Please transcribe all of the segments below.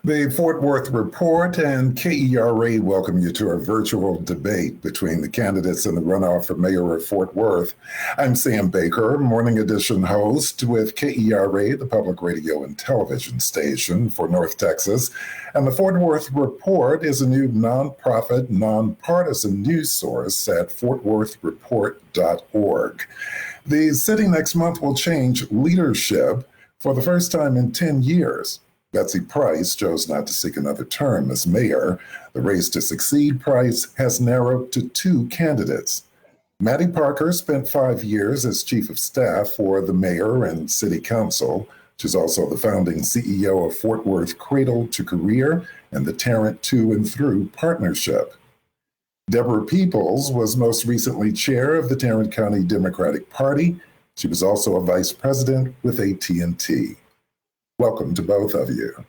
The Fort Worth Report and KERA welcome you to our virtual debate between the candidates in the runoff for mayor of Fort Worth. I'm Sam Baker, morning edition host with KERA, the public radio and television station for North Texas. And the Fort Worth Report is a new nonprofit, nonpartisan news source at fortworthreport.org. The city next month will change leadership for the first time in 10 years. Betsy Price chose not to seek another term as mayor. The race to succeed Price has narrowed to two candidates. Mattie Parker spent 5 years as chief of staff for the mayor and city council. She's also the founding CEO of Fort Worth Cradle to Career and the Tarrant To and Through Partnership. Deborah Peoples was most recently chair of the Tarrant County Democratic Party. She was also a vice president with AT&T. Welcome to both of you.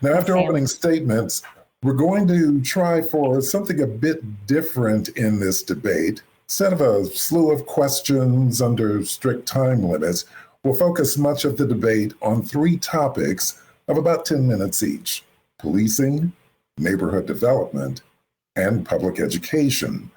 Now, after opening statements, we're going to try for something a bit different in this debate. Instead of a slew of questions under strict time limits, we'll focus much of the debate on three topics of about 10 minutes each: policing, neighborhood development, and public education.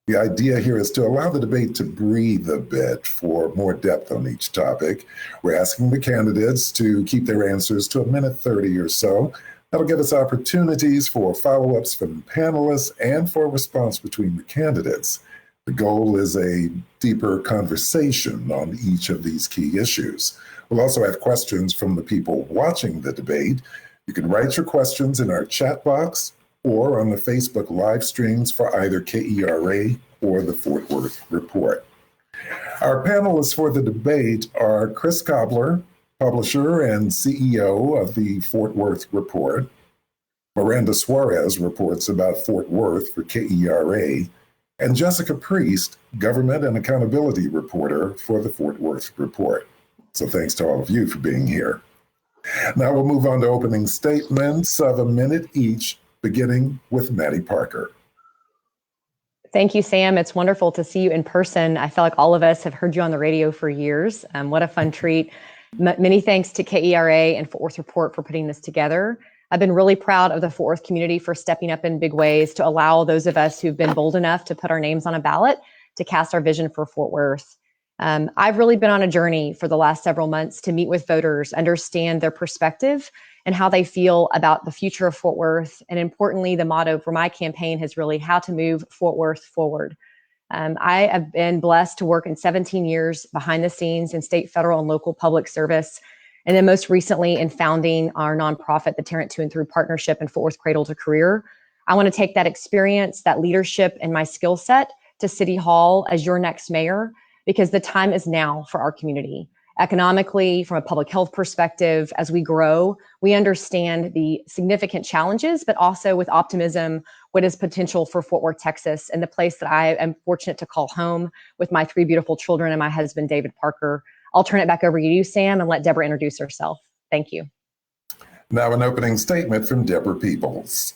The idea here is to allow the debate to breathe a bit for more depth on each topic. We're asking the candidates to keep their answers to 1:30 or so. That'll give us opportunities for follow-ups from panelists and for response between the candidates. The goal is a deeper conversation on each of these key issues. We'll also have questions from the people watching the debate. You can write your questions in our chat box or on the Facebook live streams for either KERA or the Fort Worth Report. Our panelists for the debate are Chris Cobbler, publisher and CEO of the Fort Worth Report. Miranda Suarez reports about Fort Worth for KERA, and Jessica Priest, government and accountability reporter for the Fort Worth Report. So thanks to all of you for being here. Now we'll move on to opening statements of a minute each, beginning with Mattie Parker. Thank you, Sam. It's wonderful to see you in person. I feel like all of us have heard you on the radio for years. What a fun treat. Many thanks to KERA and Fort Worth Report for putting this together. I've been really proud of the Fort Worth community for stepping up in big ways to allow those of us who've been bold enough to put our names on a ballot to cast our vision for Fort Worth. I've really been on a journey for the last several months to meet with voters, understand their perspective and how they feel about the future of Fort Worth. And importantly, the motto for my campaign is really how to move Fort Worth forward. I have been blessed to work in 17 years behind the scenes in state, federal, and local public service. And then most recently in founding our nonprofit, the Tarrant To and Through Partnership in Fort Worth Cradle to Career. I want to take that experience, that leadership, and my skill set to City Hall as your next mayor, because the time is now for our community. Economically, from a public health perspective, as we grow, we understand the significant challenges, but also with optimism, what is potential for Fort Worth, Texas, and the place that I am fortunate to call home with my three beautiful children and my husband, David Parker. I'll turn it back over to you, Sam, and let Deborah introduce herself. Thank you. Now an opening statement from Deborah Peoples.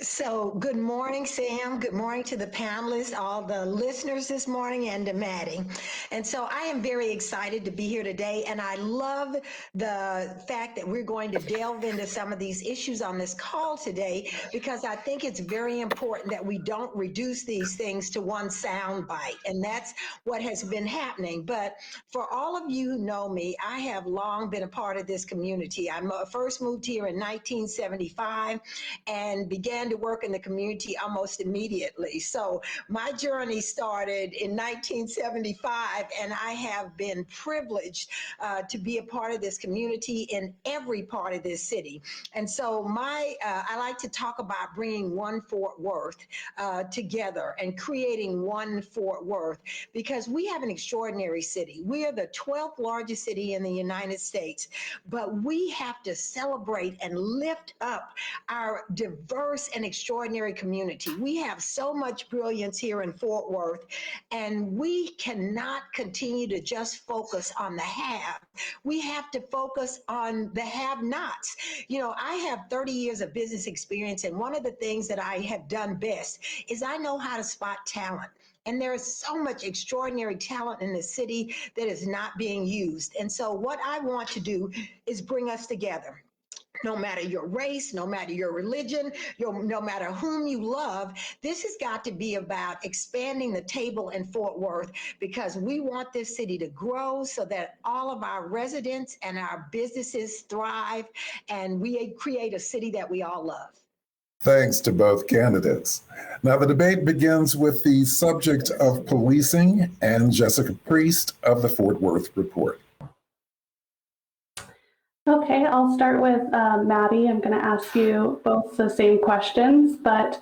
So good morning, Sam. Good morning to the panelists, all the listeners this morning, and to Mattie. And so I am very excited to be here today, and I love the fact that we're going to delve into some of these issues on this call today, because I think it's very important that we don't reduce these things to one sound bite, and that's what has been happening. But for all of you who know me, I have long been a part of this community. I first moved here in 1975 and began to work in the community almost immediately. So my journey started in 1975, and I have been privileged to be a part of this community in every part of this city. And so I like to talk about bringing one Fort Worth together and creating one Fort Worth, because we have an extraordinary city. We are the 12th largest city in the United States, but we have to celebrate and lift up our diverse and extraordinary community. We have so much brilliance here in Fort Worth, and we cannot continue to just focus on the have. We have to focus on the have-nots. You know, I have 30 years of business experience, and one of the things that I have done best is I know how to spot talent. And there is so much extraordinary talent in the city that is not being used. And so what I want to do is bring us together. No matter your race, no matter your religion, no matter whom you love, this has got to be about expanding the table in Fort Worth, because we want this city to grow so that all of our residents and our businesses thrive, and we create a city that we all love. Thanks to both candidates. Now, the debate begins with the subject of policing and Jessica Priest of the Fort Worth Report. Okay, I'll start with Mattie. I'm going to ask you both the same questions, but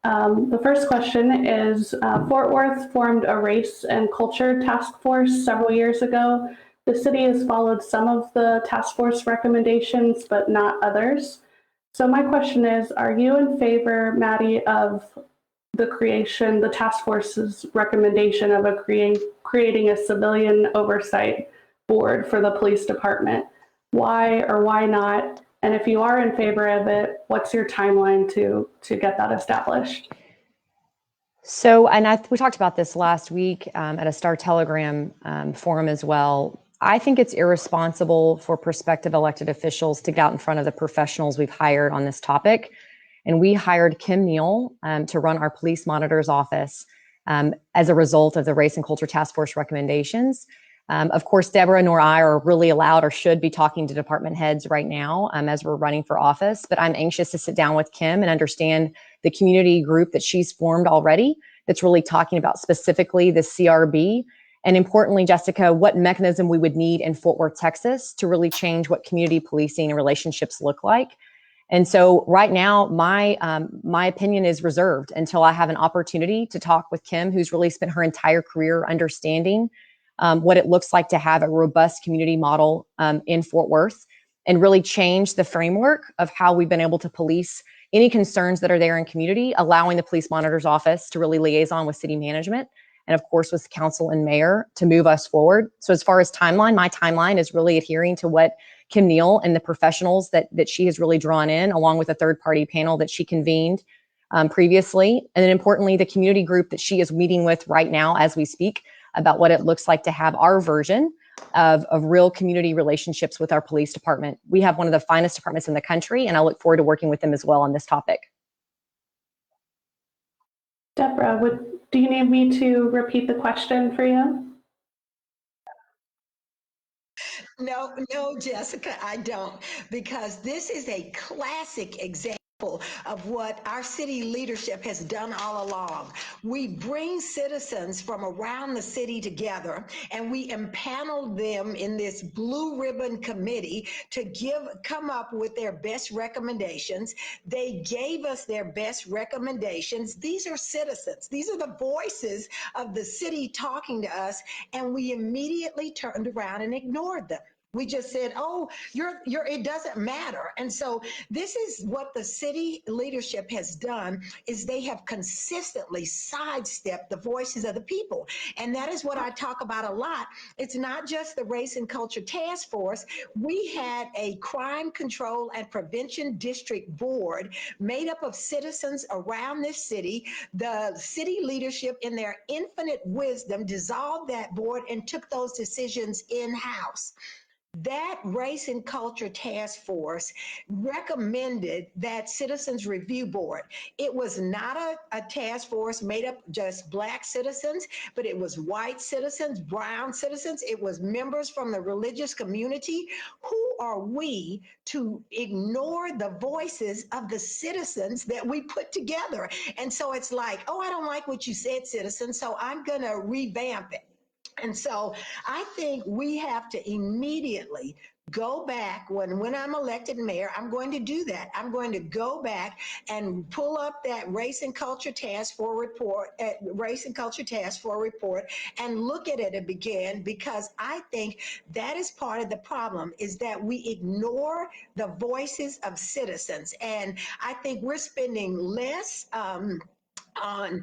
the first question is, Fort Worth formed a race and culture task force several years ago. The city has followed some of the task force recommendations, but not others. So my question is, are you in favor, Mattie, of the task force's recommendation of creating a civilian oversight board for the police department? Why or why not? And if you are in favor of it, what's your timeline to get that established? So, and we talked about this last week at a Star Telegram forum as well. I think it's irresponsible for prospective elected officials to get out in front of the professionals we've hired on this topic. And we hired Kim Neal to run our police monitor's office as a result of the Race and Culture Task Force recommendations. Of course, Deborah nor I are really allowed or should be talking to department heads right now as we're running for office, but I'm anxious to sit down with Kim and understand the community group that she's formed already that's really talking about specifically the CRB. And importantly, Jessica, what mechanism we would need in Fort Worth, Texas to really change what community policing and relationships look like. And so right now, my opinion is reserved until I have an opportunity to talk with Kim, who's really spent her entire career understanding what it looks like to have a robust community model in Fort Worth and really change the framework of how we've been able to police any concerns that are there in community, allowing the police monitor's office to really liaison with city management and of course with council and mayor to move us forward. So as far as timeline, my timeline is really adhering to what Kim Neal and the professionals that she has really drawn in, along with a third-party panel that she convened previously. And then importantly, the community group that she is meeting with right now as we speak about what it looks like to have our version of real community relationships with our police department. We have one of the finest departments in the country, and I look forward to working with them as well on this topic. Deborah, do you need me to repeat the question for you? No, Jessica, I don't, because this is a classic example of what our city leadership has done all along. We bring citizens from around the city together and we impanel them in this blue ribbon committee to come up with their best recommendations. They gave us their best recommendations. These are citizens. These are the voices of the city talking to us, and we immediately turned around and ignored them. We just said, oh, it doesn't matter. And so this is what the city leadership has done, is they have consistently sidestepped the voices of the people. And that is what I talk about a lot. It's not just the Race and Culture Task Force. We had a crime control and prevention district board made up of citizens around this city. The city leadership, in their infinite wisdom, dissolved that board and took those decisions in-house. That Race and Culture Task Force recommended that Citizens Review Board. It was not a task force made up just Black citizens, but it was white citizens, brown citizens. It was members from the religious community. Who are we to ignore the voices of the citizens that we put together? And so it's like, oh, I don't like what you said, citizen, so I'm going to revamp it. And so I think we have to immediately go back when I'm elected mayor. I'm going to do that. I'm going to go back and pull up that Race and Culture Task Force report, and look at it again, because I think that is part of the problem, is that we ignore the voices of citizens. And I think we're spending less on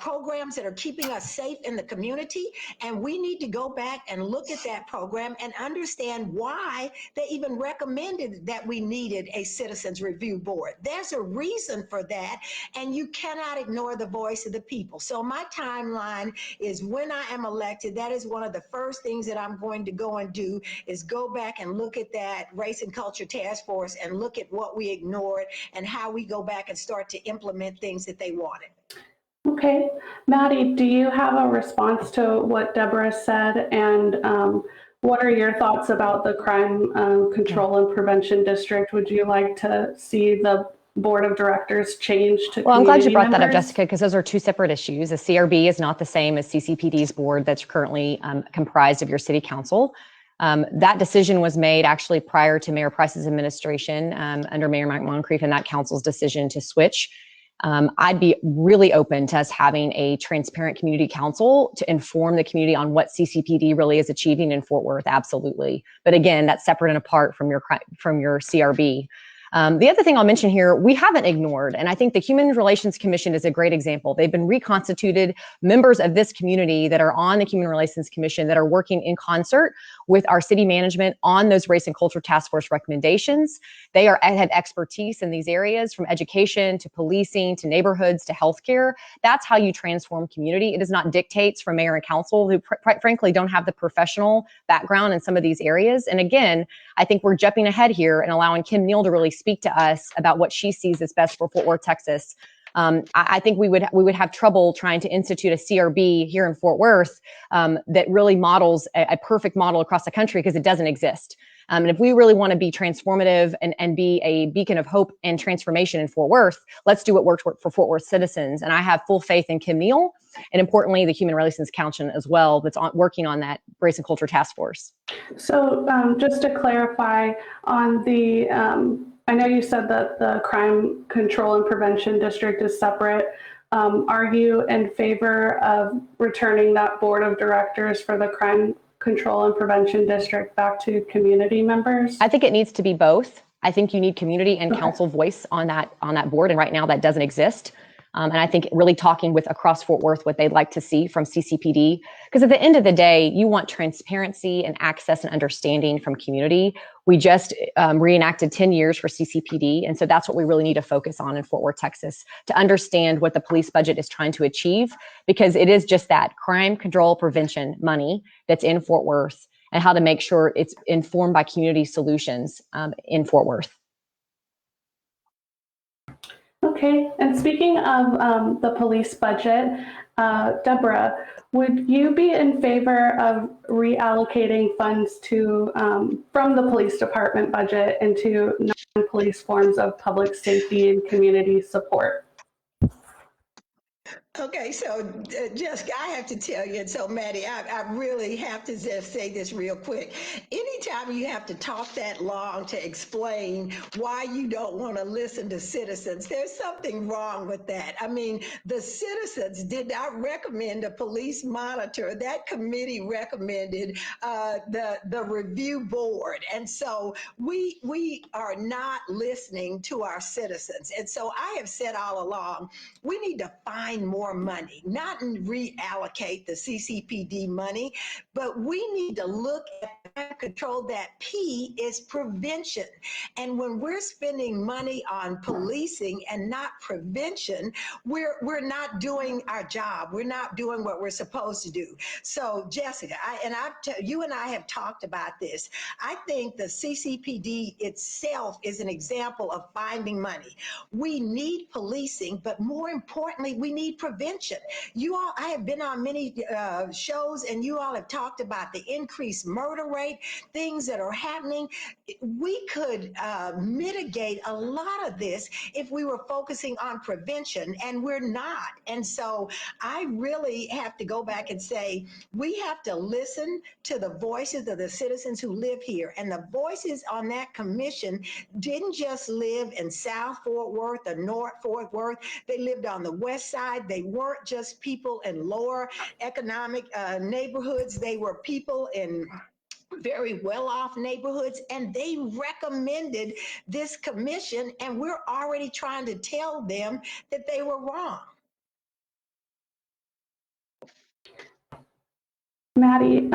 programs that are keeping us safe in the community. And we need to go back and look at that program and understand why they even recommended that we needed a citizens review board. There's a reason for that, and you cannot ignore the voice of the people. So my timeline is when I am elected, that is one of the first things that I'm going to go and do is go back and look at that race and culture task force and look at what we ignored and how we go back and start to implement things that they wanted. Okay. Mattie, do you have a response to what Deborah said? And what are your thoughts about the Crime Control and Prevention District? Would you like to see the board of directors change to Well, I'm glad you brought members? that up, Jessica, because those are two separate issues. The CRB is not the same as CCPD's board that's currently comprised of your city council. That decision was made actually prior to Mayor Price's administration under Mayor Mike Moncrief and that council's decision to switch. I'd be really open to us having a transparent community council to inform the community on what CCPD really is achieving in Fort Worth. Absolutely. But again, that's separate and apart from your CRB. The other thing I'll mention here, we haven't ignored, and I think the Human Relations Commission is a great example. They've been reconstituted members of this community that are on the Human Relations Commission that are working in concert with our city management on those race and culture task force recommendations. They have expertise in these areas from education to policing to neighborhoods to healthcare. That's how you transform community. It is not dictates from mayor and council who quite frankly don't have the professional background in some of these areas. And again, I think we're jumping ahead here and allowing Kim Neal to really speak to us about what she sees as best for Fort Worth, Texas. I think we would have trouble trying to institute a CRB here in Fort Worth that really models a perfect model across the country because it doesn't exist. And if we really want to be transformative and be a beacon of hope and transformation in Fort Worth, let's do what works for Fort Worth citizens. And I have full faith in Kim Neal and importantly, the Human Relations Council as well that's working on that race and culture task force. So just to clarify on the, I know you said that the Crime Control and Prevention District is separate. Are you in favor of returning that board of directors for the Crime Control and Prevention District back to community members? I think it needs to be both. I think you need community and council voice on that board, and right now that doesn't exist. And I think really talking with across Fort Worth what they'd like to see from CCPD, because at the end of the day, you want transparency and access and understanding from community. We just reenacted 10 years for CCPD, and so that's what we really need to focus on in Fort Worth, Texas, to understand what the police budget is trying to achieve, because it is just that crime control prevention money that's in Fort Worth and how to make sure it's informed by community solutions in Fort Worth. Okay, and speaking of the police budget, Deborah, would you be in favor of reallocating funds to from the police department budget into non-police forms of public safety and community support? Okay, so Jessica, I have to tell you, and so Mattie, I really have to just say this real quick. Anytime you have to talk that long to explain why you don't want to listen to citizens, there's something wrong with that. I mean, the citizens did not recommend a police monitor. That committee recommended the review board. And so we are not listening to our citizens. And so I have said all along, we need to find more money, not reallocate the CCPD money, but we need to look at control. That P is prevention. And when we're spending money on policing and not prevention, we're not doing our job. We're not doing what we're supposed to do. So Jessica, you and I have talked about this. I think the CCPD itself is an example of finding money. We need policing, but more importantly, we need prevention. I have been on many shows and you all have talked about the increased murder rate, things that are happening. We could mitigate a lot of this if we were focusing on prevention, and we're not. And so I really have to go back and say, we have to listen to the voices of the citizens who live here. And the voices on that commission didn't just live in South Fort Worth or North Fort Worth. They lived on the west side. They weren't just people in lower economic neighborhoods. They were people in very well-off neighborhoods, and they recommended this commission, and we're already trying to tell them that they were wrong. Mattie,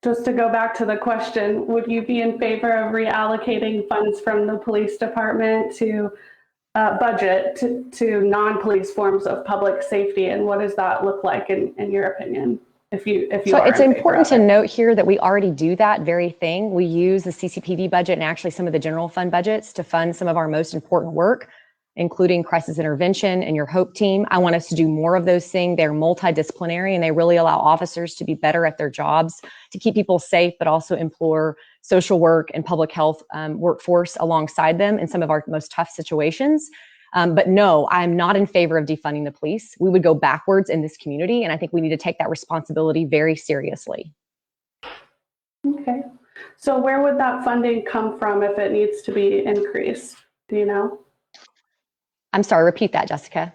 just to go back to the question, would you be in favor of reallocating funds from the police department to budget to non-police forms of public safety? And what does that look like in your opinion? If you So are it's in favor important of to it? note here that we already do that very thing. We use the CCPD budget and actually some of the general fund budgets to fund some of our most important work, including crisis intervention and your HOPE team. I want us to do more of those things. They're multidisciplinary and they really allow officers to be better at their jobs, to keep people safe, but also implore social work and public health workforce alongside them in some of our most tough situations. But no, I'm not in favor of defunding the police. We would go backwards in this community, and I think we need to take that responsibility very seriously. Okay. So where would that funding come from if it needs to be increased? Do you know? I'm sorry, repeat that, Jessica.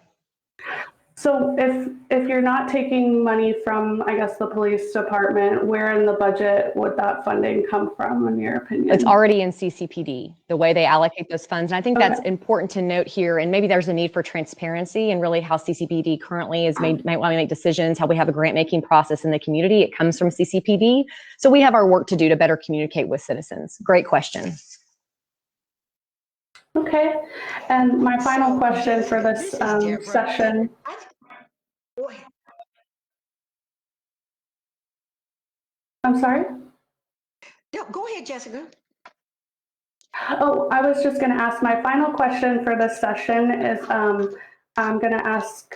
So if you're not taking money from, I guess, the police department, where in the budget would that funding come from, in your opinion? It's already in CCPD, the way they allocate those funds. And I think that's Okay. important to note here. And maybe there's a need for transparency and really how CCPD currently is made, might want to make decisions, how we have a grant making process in the community. It comes from CCPD. So we have our work to do to better communicate with citizens. Great question. Okay. And my final So, question for Jessica, this this is Deborah. session. Go ahead. I'm sorry? No, go ahead, Jessica. Oh, I was just going to ask, my final question for this session is I'm going to ask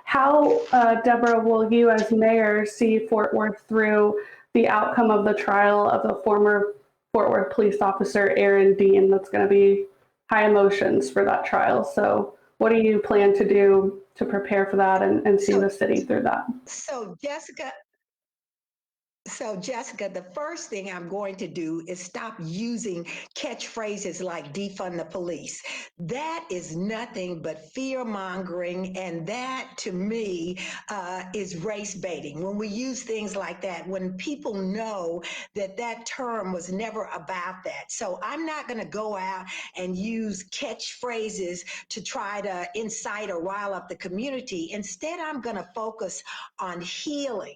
how, Deborah, will you as mayor see Fort Worth through the outcome of the trial of the former Fort Worth police officer, Aaron Dean? That's going to be high emotions for that trial. So what do you plan to do to prepare for that and see the city through that? So, Jessica, the first thing I'm going to do is stop using catchphrases like defund the police. That is nothing but fear mongering. And that to me is race baiting. When we use things like that, when people know that that term was never about that. So I'm not going to go out and use catchphrases to try to incite or rile up the community. Instead, I'm going to focus on healing,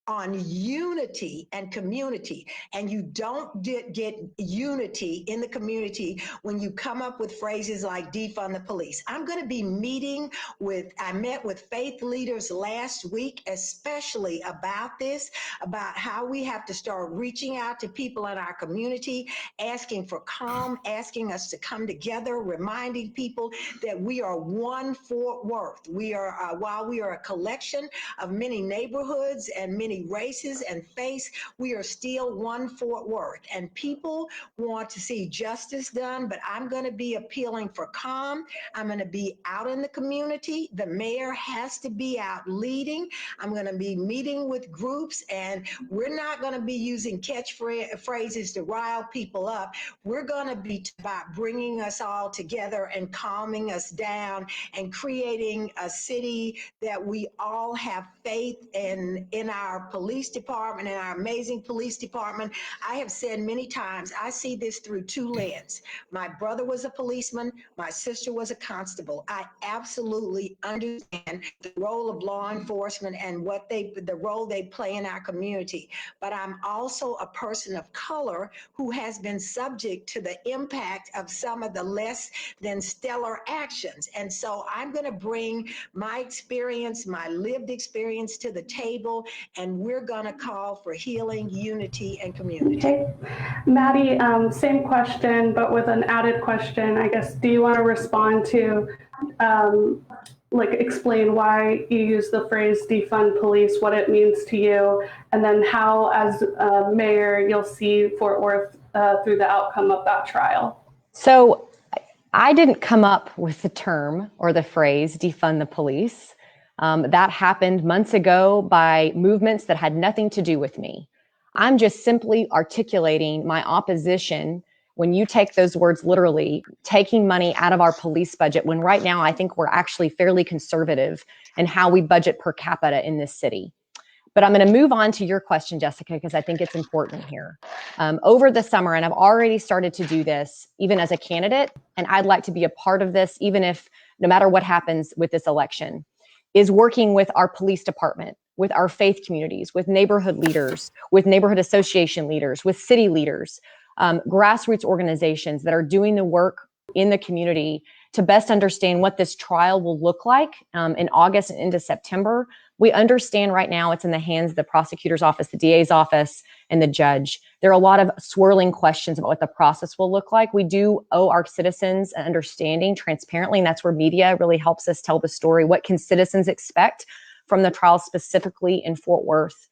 on unity and community. And you don't get unity in the community when you come up with phrases like defund the police. I'm going to be I met with faith leaders last week, especially about this, about how we have to start reaching out to people in our community, asking for calm, asking us to come together, reminding people that we are one Fort Worth. We are, while we are a collection of many neighborhoods and many races and faiths, we are still one Fort Worth. And people want to see justice done, but I'm going to be appealing for calm. I'm going to be out in the community. The mayor has to be out leading. I'm going to be meeting with groups, and we're not going to be using catchphrases to rile people up. We're going to be about bringing us all together and calming us down and creating a city that we all have faith in our police department and our amazing police department. I have said many times, I see this through two lenses. My brother was a policeman. My sister was a constable. I absolutely understand the role of law enforcement and the role they play in our community. But I'm also a person of color who has been subject to the impact of some of the less than stellar actions. And so I'm going to bring my experience, my lived experience to the table, and we're going to call for healing, unity, and community. Okay. Mattie, same question, but with an added question, I guess. Do you want to respond to, explain why you use the phrase defund police, what it means to you, and then how, as mayor, you'll see Fort Worth through the outcome of that trial? So I didn't come up with the term or the phrase defund the police. That happened months ago by movements that had nothing to do with me. I'm just simply articulating my opposition when you take those words literally, taking money out of our police budget, when right now I think we're actually fairly conservative in how we budget per capita in this city. But I'm going to move on to your question, Jessica, because I think it's important here. Over the summer, and I've already started to do this even as a candidate, and I'd like to be a part of this, even if no matter what happens with this election, is working with our police department, with our faith communities, with neighborhood leaders, with neighborhood association leaders, with city leaders, grassroots organizations that are doing the work in the community to best understand what this trial will look like in August and into September. We understand right now it's in the hands of the prosecutor's office, the DA's office, and the judge. There are a lot of swirling questions about what the process will look like. We do owe our citizens an understanding transparently, and that's where media really helps us tell the story. What can citizens expect from the trial specifically in Fort Worth?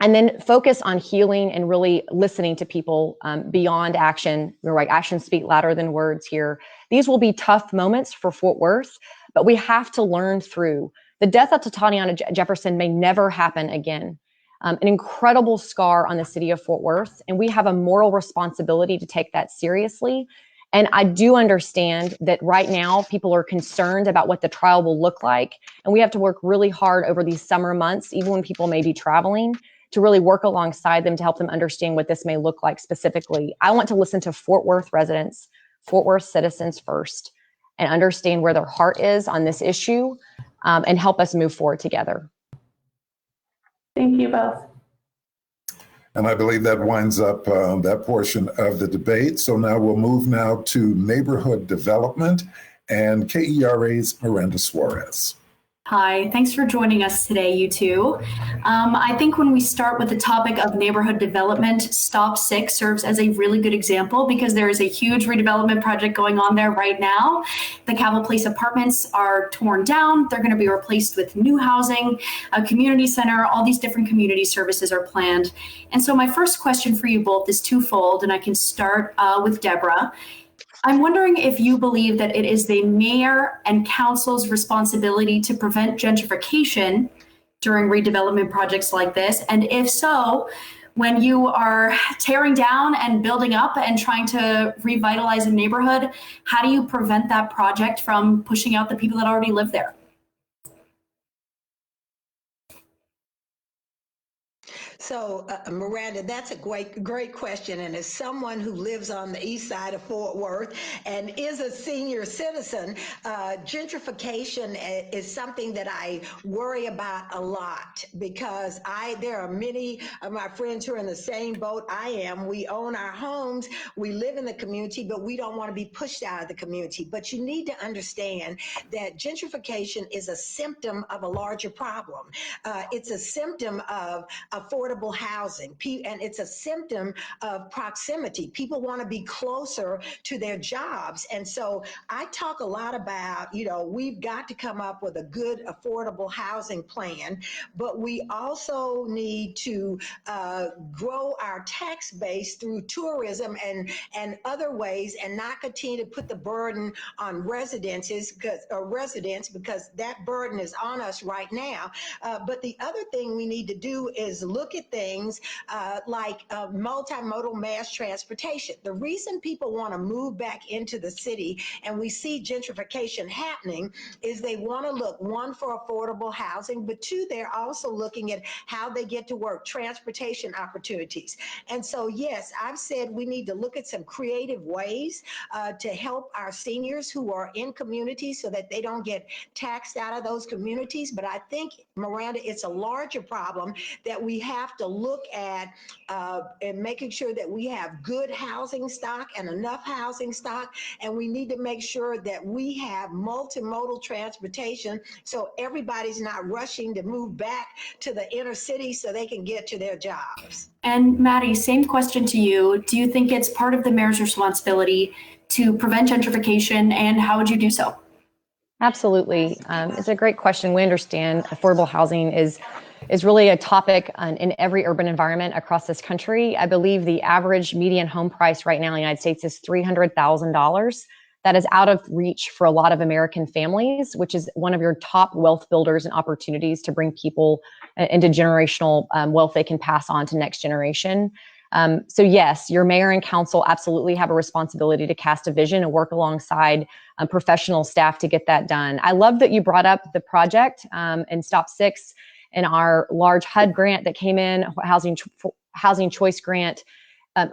And then focus on healing and really listening to people beyond action. We're like, actions speak louder than words here. These will be tough moments for Fort Worth, but we have to learn through. The death of Tatiana Jefferson may never happen again. An incredible scar on the city of Fort Worth, and we have a moral responsibility to take that seriously. And I do understand that right now people are concerned about what the trial will look like, and we have to work really hard over these summer months, even when people may be traveling, to really work alongside them to help them understand what this may look like specifically. I want to listen to Fort Worth residents, Fort Worth citizens first, and understand where their heart is on this issue, and help us move forward together. Thank you both. And I believe that winds up that portion of the debate. So now we'll move now to neighborhood development and KERA's Miranda Suarez. Hi, thanks for joining us today, you two. I think when we start with the topic of neighborhood development, Stop 6 serves as a really good example because there is a huge redevelopment project going on there right now. The Cabell Place apartments are torn down. They're going to be replaced with new housing, a community center, all these different community services are planned. And so my first question for you both is twofold, and I can start with Deborah. I'm wondering if you believe that it is the mayor and council's responsibility to prevent gentrification during redevelopment projects like this. And if so, when you are tearing down and building up and trying to revitalize a neighborhood, how do you prevent that project from pushing out the people that already live there? So, Miranda, that's a great question. And as someone who lives on the east side of Fort Worth and is a senior citizen, gentrification is something that I worry about a lot because there are many of my friends who are in the same boat I am. We own our homes, we live in the community, but we don't want to be pushed out of the community. But you need to understand that gentrification is a symptom of a larger problem. It's a symptom of affordable housing, and it's a symptom of proximity. People want to be closer to their jobs. And so I talk a lot about, we've got to come up with a good affordable housing plan, but we also need to grow our tax base through tourism and other ways, and not continue to put the burden on residents because that burden is on us right now. But the other thing we need to do is look at things like multimodal mass transportation. The reason people want to move back into the city and we see gentrification happening is they want to look, one, for affordable housing, but two, they're also looking at how they get to work, transportation opportunities. And so, yes, I've said we need to look at some creative ways to help our seniors who are in communities so that they don't get taxed out of those communities. But I think, Miranda, it's a larger problem that we have to look at and making sure that we have good housing stock and enough housing stock. And we need to make sure that we have multimodal transportation so everybody's not rushing to move back to the inner city so they can get to their jobs. And Mattie, same question to you. Do you think it's part of the mayor's responsibility to prevent gentrification, and how would you do so? Absolutely. It's a great question. We understand affordable housing is really a topic in every urban environment across this country. I believe the average median home price right now in the United States is $300,000. That is out of reach for a lot of American families, which is one of your top wealth builders and opportunities to bring people into generational wealth they can pass on to next generation. So yes, your mayor and council absolutely have a responsibility to cast a vision and work alongside professional staff to get that done. I love that you brought up the project and Stop 6 and our large HUD grant that came in, housing choice grant.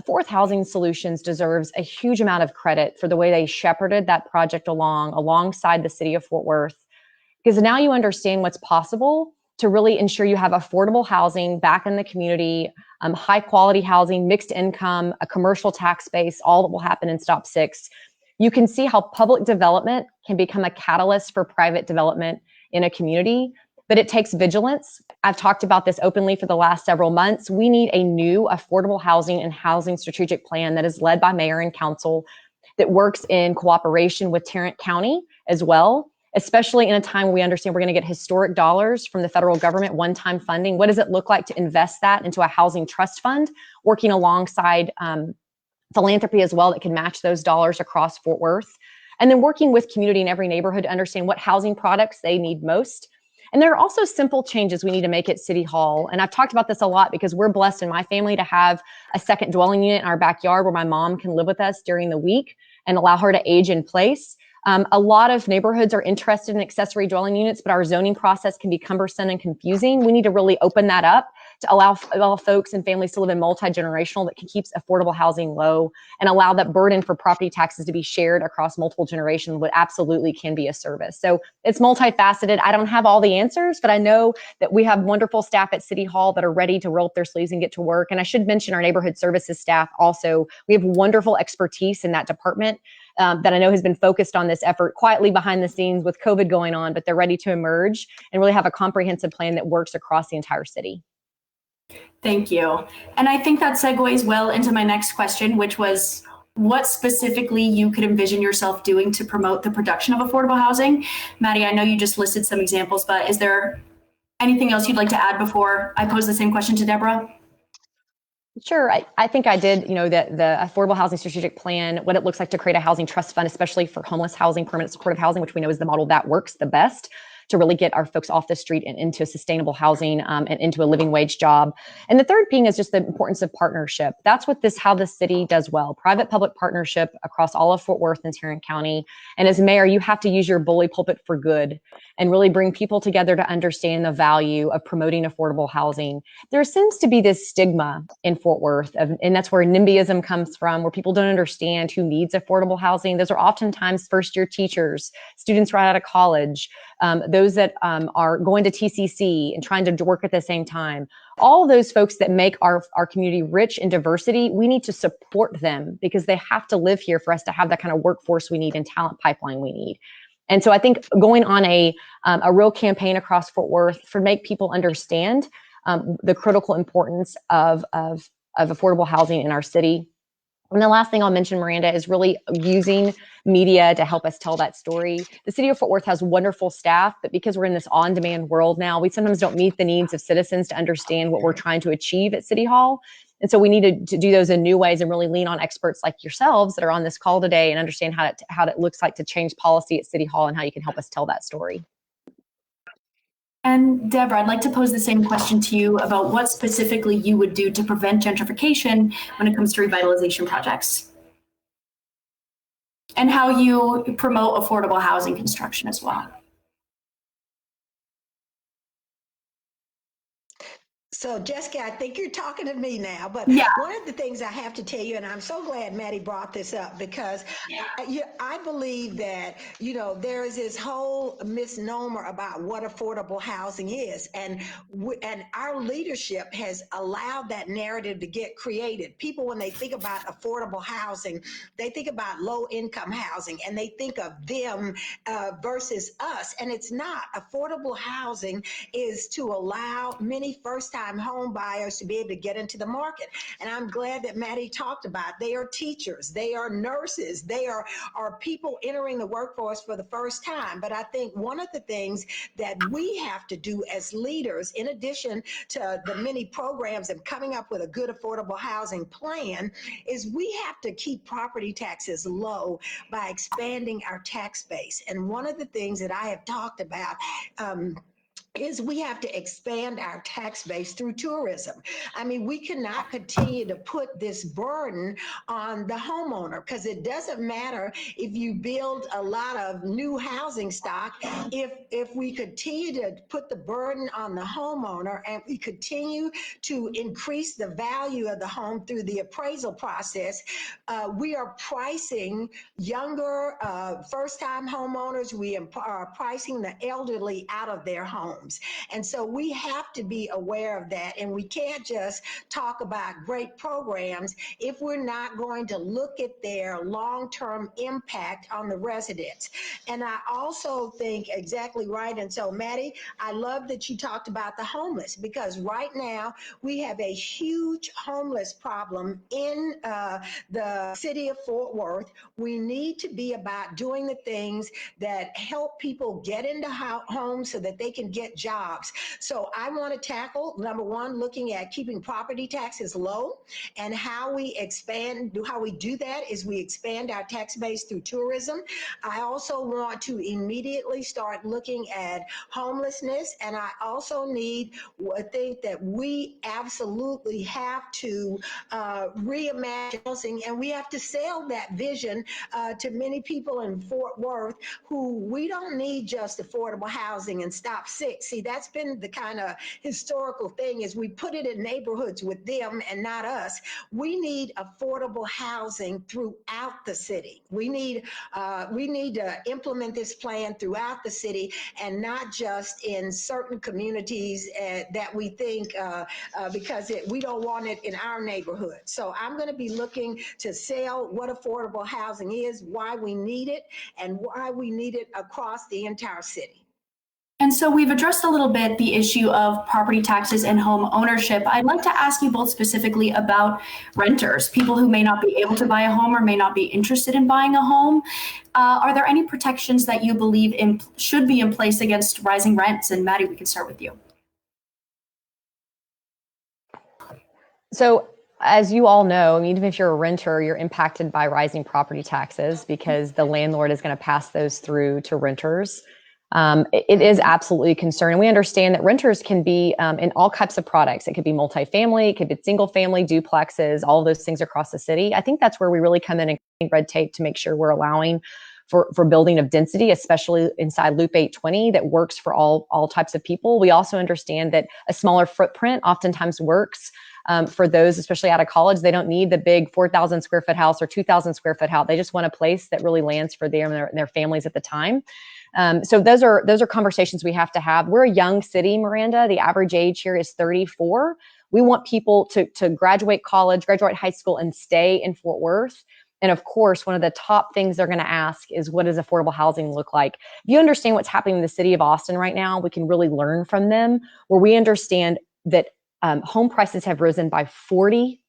Fourth Housing Solutions deserves a huge amount of credit for the way they shepherded that project alongside the city of Fort Worth, because now you understand what's possible to really ensure you have affordable housing back in the community, high quality housing, mixed income, a commercial tax base, all that will happen in Stop 6. You can see how public development can become a catalyst for private development in a community, but it takes vigilance. I've talked about this openly for the last several months. We need a new affordable housing and housing strategic plan that is led by mayor and council, that works in cooperation with Tarrant County as well, especially in a time where we understand we're going to get historic dollars from the federal government, one-time funding. What does it look like to invest that into a housing trust fund, working alongside philanthropy as well that can match those dollars across Fort Worth? And then working with community in every neighborhood to understand what housing products they need most. And there are also simple changes we need to make at City Hall. And I've talked about this a lot because we're blessed in my family to have a second dwelling unit in our backyard where my mom can live with us during the week and allow her to age in place. A lot of neighborhoods are interested in accessory dwelling units, but our zoning process can be cumbersome and confusing. We need to really open that up to allow folks and families to live in multi-generational that keeps affordable housing low and allow that burden for property taxes to be shared across multiple generations, what absolutely can be a service. So it's multifaceted. I don't have all the answers, but I know that we have wonderful staff at City Hall that are ready to roll up their sleeves and get to work. And I should mention our neighborhood services staff also. We have wonderful expertise in that department that I know has been focused on this effort quietly behind the scenes with COVID going on, but they're ready to emerge and really have a comprehensive plan that works across the entire city. Thank you. And I think that segues well into my next question, which was what specifically you could envision yourself doing to promote the production of affordable housing. Mattie, I know you just listed some examples, but is there anything else you'd like to add before I pose the same question to Deborah? Sure. I think I did, the Affordable Housing Strategic Plan, what it looks like to create a housing trust fund, especially for homeless housing, permanent supportive housing, which we know is the model that works the best to really get our folks off the street and into sustainable housing and into a living wage job. And the third thing is just the importance of partnership. That's how the city does well. Private-public partnership across all of Fort Worth and Tarrant County. And as mayor, you have to use your bully pulpit for good and really bring people together to understand the value of promoting affordable housing. There seems to be this stigma in Fort Worth, and that's where NIMBYism comes from, where people don't understand who needs affordable housing. Those are oftentimes first-year teachers, students right out of college, those that are going to TCC and trying to work at the same time. All those folks that make our community rich in diversity, we need to support them because they have to live here for us to have that kind of workforce we need and talent pipeline we need. And so I think going on a real campaign across Fort Worth for make people understand the critical importance of affordable housing in our city. And the last thing I'll mention, Miranda, is really using media to help us tell that story. The city of Fort Worth has wonderful staff, but because we're in this on-demand world now, we sometimes don't meet the needs of citizens to understand what we're trying to achieve at City Hall. And so we need to do those in new ways and really lean on experts like yourselves that are on this call today and understand how it looks like to change policy at City Hall and how you can help us tell that story. And Deborah, I'd like to pose the same question to you about what specifically you would do to prevent gentrification when it comes to revitalization projects, and how you promote affordable housing construction as well. So Jessica, I think you're talking to me now, but yeah. One of the things I have to tell you, and I'm so glad Mattie brought this up because I believe that, there is this whole misnomer about what affordable housing is. And our leadership has allowed that narrative to get created. People, when they think about affordable housing, they think about low income housing and they think of them versus us. And it's not. Affordable housing is to allow many first-time home buyers to be able to get into the market. And I'm glad that Mattie talked about they are teachers, they are nurses, they are people entering the workforce for the first time. But I think one of the things that we have to do as leaders, in addition to the many programs and coming up with a good affordable housing plan, is we have to keep property taxes low by expanding our tax base. And one of the things that I have talked about is we have to expand our tax base through tourism. I mean, we cannot continue to put this burden on the homeowner because it doesn't matter if you build a lot of new housing stock. If we continue to put the burden on the homeowner and we continue to increase the value of the home through the appraisal process, we are pricing younger first-time homeowners. We are pricing the elderly out of their homes. homes. And so we have to be aware of that. And we can't just talk about great programs if we're not going to look at their long-term impact on the residents. And I also think exactly right. And so, Mattie, I love that you talked about the homeless, because right now we have a huge homeless problem in the city of Fort Worth. We need to be about doing the things that help people get into homes so that they can get jobs. So I want to tackle, number one, looking at keeping property taxes low, and how we do that is we expand our tax base through tourism. I also want to immediately start looking at homelessness, and I also think that we absolutely have to reimagine housing, and we have to sell that vision to many people in Fort Worth who we don't need just affordable housing and stop sick. See, that's been the kind of historical thing, is we put it in neighborhoods with them and not us. We need affordable housing throughout the city. We need to implement this plan throughout the city, and not just in certain communities that we think because we don't want it in our neighborhood. So I'm going to be looking to sell what affordable housing is, why we need it, and why we need it across the entire city. And so we've addressed a little bit the issue of property taxes and home ownership. I'd like to ask you both specifically about renters, people who may not be able to buy a home or may not be interested in buying a home. Are there any protections that you believe should be in place against rising rents? And Mattie, we can start with you. So as you all know, I mean, even if you're a renter, you're impacted by rising property taxes because the landlord is going to pass those through to renters. It is absolutely a concern. And we understand that renters can be in all types of products. It could be multifamily, it could be single family, duplexes, all of those things across the city. I think that's where we really come in and create red tape to make sure we're allowing for building of density, especially inside Loop 820, that works for all types of people. We also understand that a smaller footprint oftentimes works for those, especially out of college. They don't need the big 4,000 square foot house or 2,000 square foot house. They just want a place that really lands for them and their families at the time. So those are conversations we have to have. We're a young city, Miranda. The average age here is 34. We want people to graduate college, graduate high school, and stay in Fort Worth. And of course, one of the top things they're going to ask is, what does affordable housing look like? If you understand what's happening in the city of Austin right now, we can really learn from them, where we understand that home prices have risen by 40%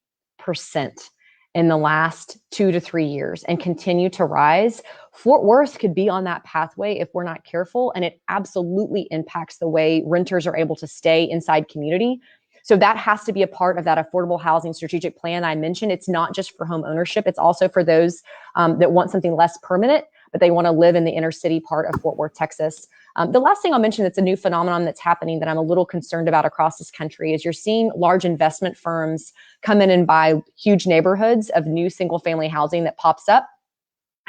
in the last 2 to 3 years and continue to rise. Fort Worth could be on that pathway if we're not careful, and it absolutely impacts the way renters are able to stay inside community. So that has to be a part of that affordable housing strategic plan I mentioned. It's not just for home ownership. It's also for those that want something less permanent, but they want to live in the inner city part of Fort Worth, Texas. The last thing I'll mention that's a new phenomenon that's happening that I'm a little concerned about across this country is you're seeing large investment firms come in and buy huge neighborhoods of new single family housing that pops up.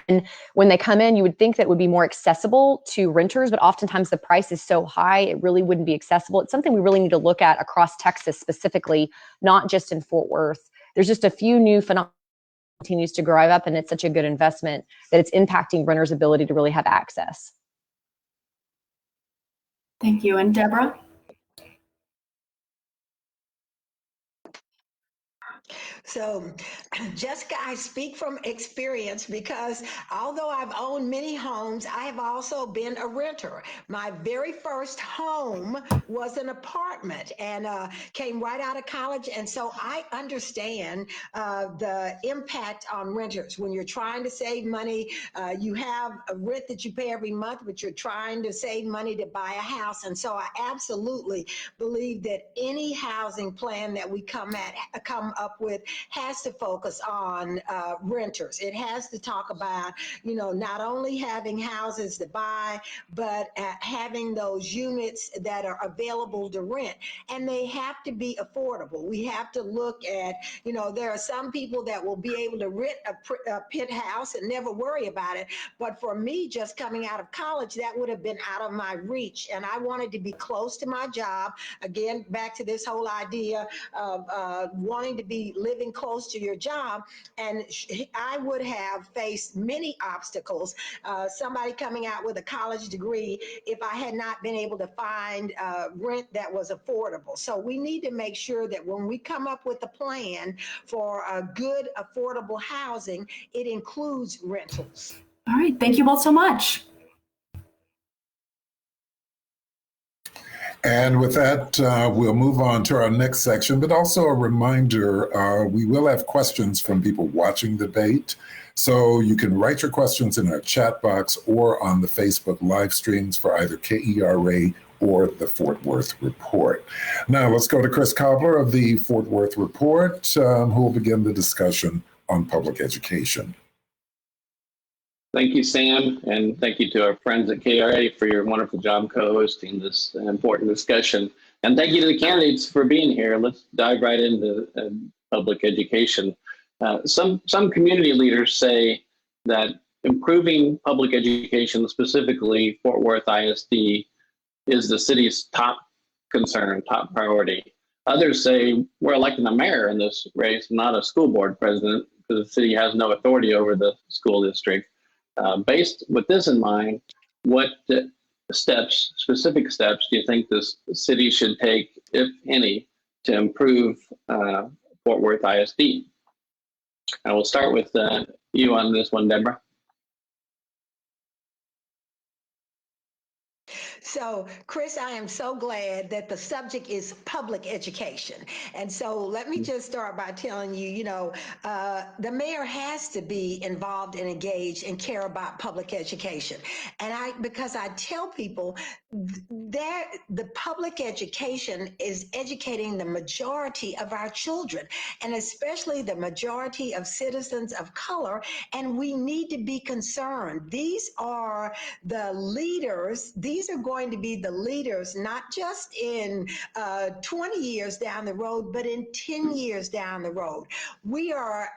And when they come in, you would think that would be more accessible to renters, but oftentimes the price is so high, it really wouldn't be accessible. It's something we really need to look at across Texas specifically, not just in Fort Worth. There's just a few new phenomena that continues to grow up, and it's such a good investment that it's impacting renters' ability to really have access. Thank you. And Deborah? So, Jessica, I speak from experience because although I've owned many homes, I have also been a renter. My very first home was an apartment and came right out of college. And so I understand the impact on renters. When you're trying to save money, you have a rent that you pay every month, but you're trying to save money to buy a house. And so I absolutely believe that any housing plan that we come up with has to focus on renters. It has to talk about, not only having houses to buy, but having those units that are available to rent. And they have to be affordable. We have to look at, there are some people that will be able to rent a penthouse and never worry about it. But for me, just coming out of college, that would have been out of my reach. And I wanted to be close to my job. Again, back to this whole idea of wanting to be living living close to your job. And I would have faced many obstacles, somebody coming out with a college degree, if I had not been able to find rent that was affordable. So we need to make sure that when we come up with a plan for a good, affordable housing, it includes rentals. All right, thank you both so much. And with that, we'll move on to our next section, but also a reminder, we will have questions from people watching the debate. So you can write your questions in our chat box or on the Facebook live streams for either KERA or the Fort Worth Report. Now let's go to Chris Cobbler of the Fort Worth Report, who will begin the discussion on public education. Thank you, Sam, and thank you to our friends at KERA for your wonderful job co-hosting this important discussion. And thank you to the candidates for being here. Let's dive right into public education. Some community leaders say that improving public education, specifically Fort Worth ISD, is the city's top concern, top priority. Others say we're electing a mayor in this race, not a school board president, because the city has no authority over the school district. Based with this in mind, what specific steps do you think this city should take, if any, to improve Fort Worth ISD? I will start with you on this one, Deborah. So, Chris, I am so glad that the subject is public education. And so let me just start by telling you, the mayor has to be involved and engaged and care about public education. And because I tell people that the public education is educating the majority of our children, and especially the majority of citizens of color. And we need to be concerned. These are the leaders. These are going to be the leaders, not just in 20 years down the road, but in 10 years down the road. We are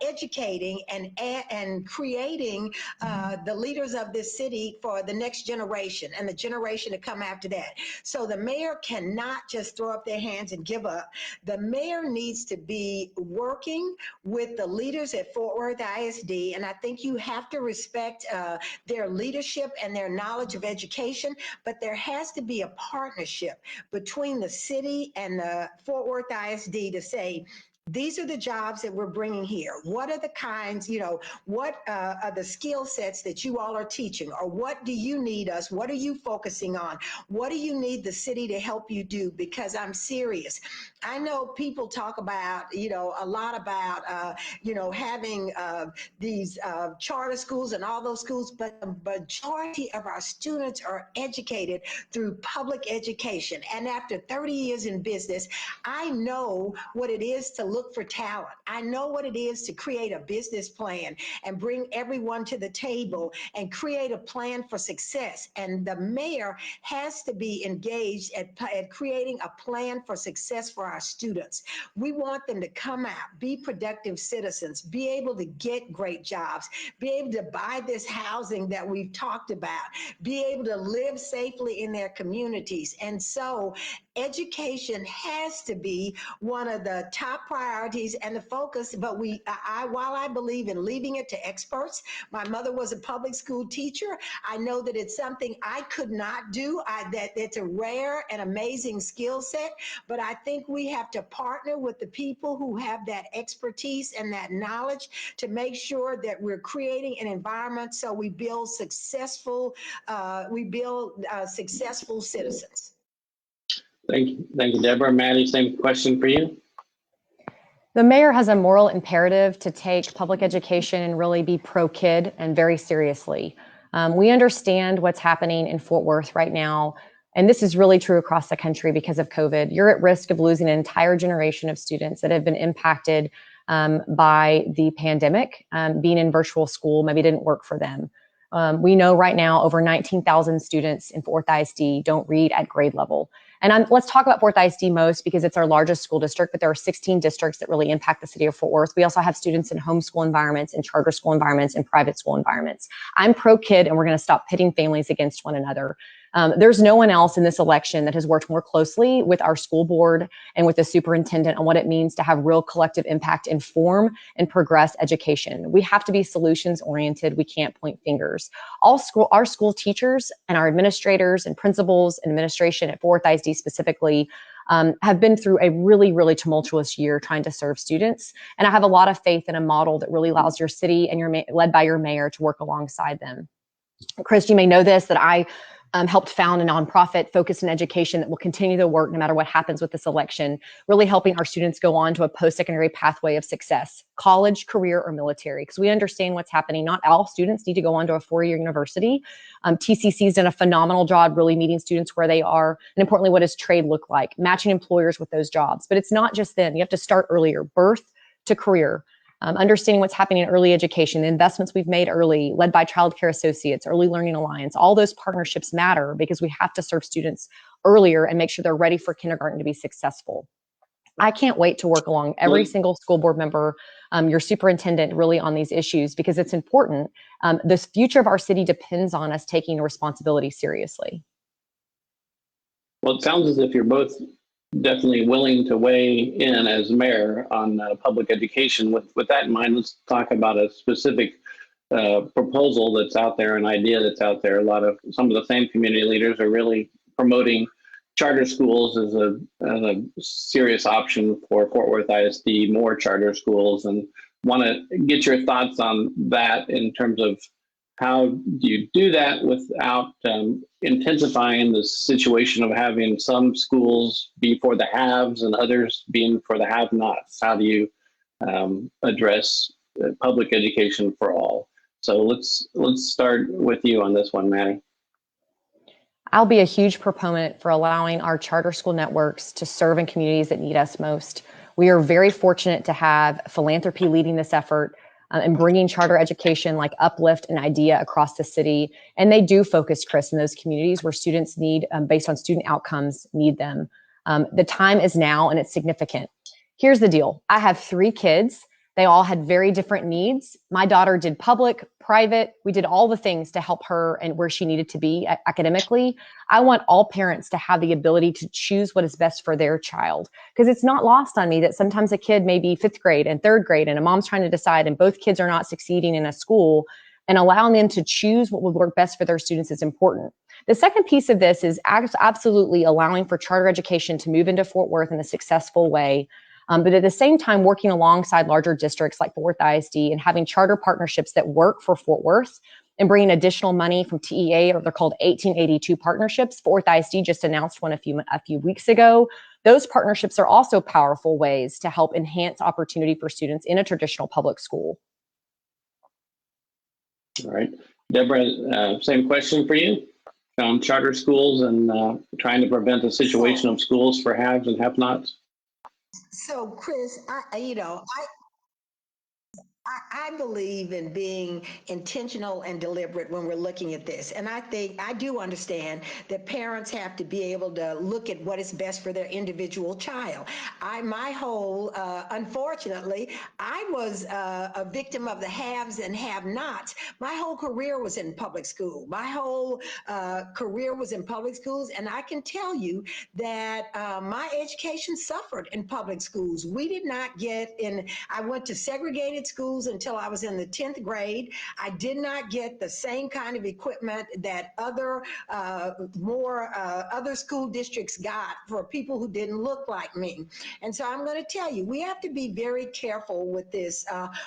educating and creating the leaders of this city for the next generation and the generation to come after that. So the mayor cannot just throw up their hands and give up. The mayor needs to be working with the leaders at Fort Worth ISD, and I think you have to respect their leadership and their knowledge of education, but there has to be a partnership between the city and the Fort Worth ISD to say, these are the jobs that we're bringing here. What are the kinds, what are the skill sets that you all are teaching? Or what do you need us? What are you focusing on? What do you need the city to help you do? Because I'm serious. I know people talk about, a lot about, having these charter schools and all those schools, but the majority of our students are educated through public education. And after 30 years in business, I know what it is to look for talent. I know what it is to create a business plan and bring everyone to the table and create a plan for success. And the mayor has to be engaged at creating a plan for success for our students. We want them to come out, be productive citizens, be able to get great jobs, be able to buy this housing that we've talked about, be able to live safely in their communities. And so education has to be one of the top priorities and the focus, but while I believe in leaving it to experts, my mother was a public school teacher. I know that it's something I could not do, that it's a rare and amazing skill set, but I think we have to partner with the people who have that expertise and that knowledge to make sure that we're creating an environment so we build successful citizens. Thank you, Deborah. Mattie, same question for you. The mayor has a moral imperative to take public education and really be pro-kid and very seriously. We understand what's happening in Fort Worth right now, and this is really true across the country because of COVID. You're at risk of losing an entire generation of students that have been impacted by the pandemic. Being in virtual school maybe didn't work for them. We know right now over 19,000 students in Fort Worth ISD don't read at grade level. And let's talk about Fort Worth ISD most because it's our largest school district, but there are 16 districts that really impact the city of Fort Worth. We also have students in homeschool environments, in charter school environments, and private school environments. I'm pro-kid, and we're going to stop pitting families against one another. There's no one else in this election that has worked more closely with our school board and with the superintendent on what it means to have real collective impact, inform and progress education. We have to be solutions oriented. We can't point fingers. Our school teachers and our administrators and principals and administration at Fort Worth ISD specifically have been through a really, really tumultuous year trying to serve students. And I have a lot of faith in a model that really allows your city and led by your mayor to work alongside them. Chris, you may know this, that I helped found a nonprofit focused in education that will continue to work no matter what happens with this election, really helping our students go on to a post-secondary pathway of success, college, career, or military, because we understand what's happening. Not all students need to go on to a four-year university. TCC has done a phenomenal job really meeting students where they are, and importantly, what does trade look like? Matching employers with those jobs. But it's not just then. You have to start earlier, birth to career. Understanding what's happening in early education, the investments we've made early, led by Child Care Associates, Early Learning Alliance, all those partnerships matter because we have to serve students earlier and make sure they're ready for kindergarten to be successful. I can't wait to work along every single school board member, your superintendent, really on these issues because it's important. The future of our city depends on us taking responsibility seriously. Well, it sounds as if you're both definitely willing to weigh in as mayor on public education. With that in mind, let's talk about a specific proposal that's out there, an idea that's out there. Some of the same community leaders are really promoting charter schools as a serious option for Fort Worth ISD, more charter schools, and want to get your thoughts on that in terms of how do you do that without intensifying the situation of having some schools be for the haves and others being for the have-nots? How do you address public education for all? So let's start with you on this one, Mattie. I'll be a huge proponent for allowing our charter school networks to serve in communities that need us most. We are very fortunate to have philanthropy leading this effort and bringing charter education like Uplift and IDEA across the city. And they do focus, Chris, in those communities where students need, based on student outcomes, need them. The time is now and it's significant. Here's the deal. I have 3 kids. They all had very different needs. My daughter did public, private. We did all the things to help her and where she needed to be academically. I want all parents to have the ability to choose what is best for their child, because it's not lost on me that sometimes a kid may be 5th grade and 3rd grade and a mom's trying to decide and both kids are not succeeding in a school, and allowing them to choose what would work best for their students is important. The second piece of this is absolutely allowing for charter education to move into Fort Worth in a successful way. But at the same time, working alongside larger districts like Fort Worth ISD and having charter partnerships that work for Fort Worth and bringing additional money from TEA, or they're called 1882 partnerships. Fort Worth ISD just announced one a few weeks ago. Those partnerships are also powerful ways to help enhance opportunity for students in a traditional public school. All right. Deborah, same question for you on charter schools and trying to prevent a situation of schools for haves and have-nots. So, Chris, I believe in being intentional and deliberate when we're looking at this. And I do understand that parents have to be able to look at what is best for their individual child. Unfortunately, I was a victim of the haves and have-nots. My whole career was in public school. My whole career was in public schools. And I can tell you that my education suffered in public schools. We did not I went to segregated schools until I was in the 10th grade. I did not get the same kind of equipment that other school districts got for people who didn't look like me. And so I'm going to tell you, we have to be very careful with this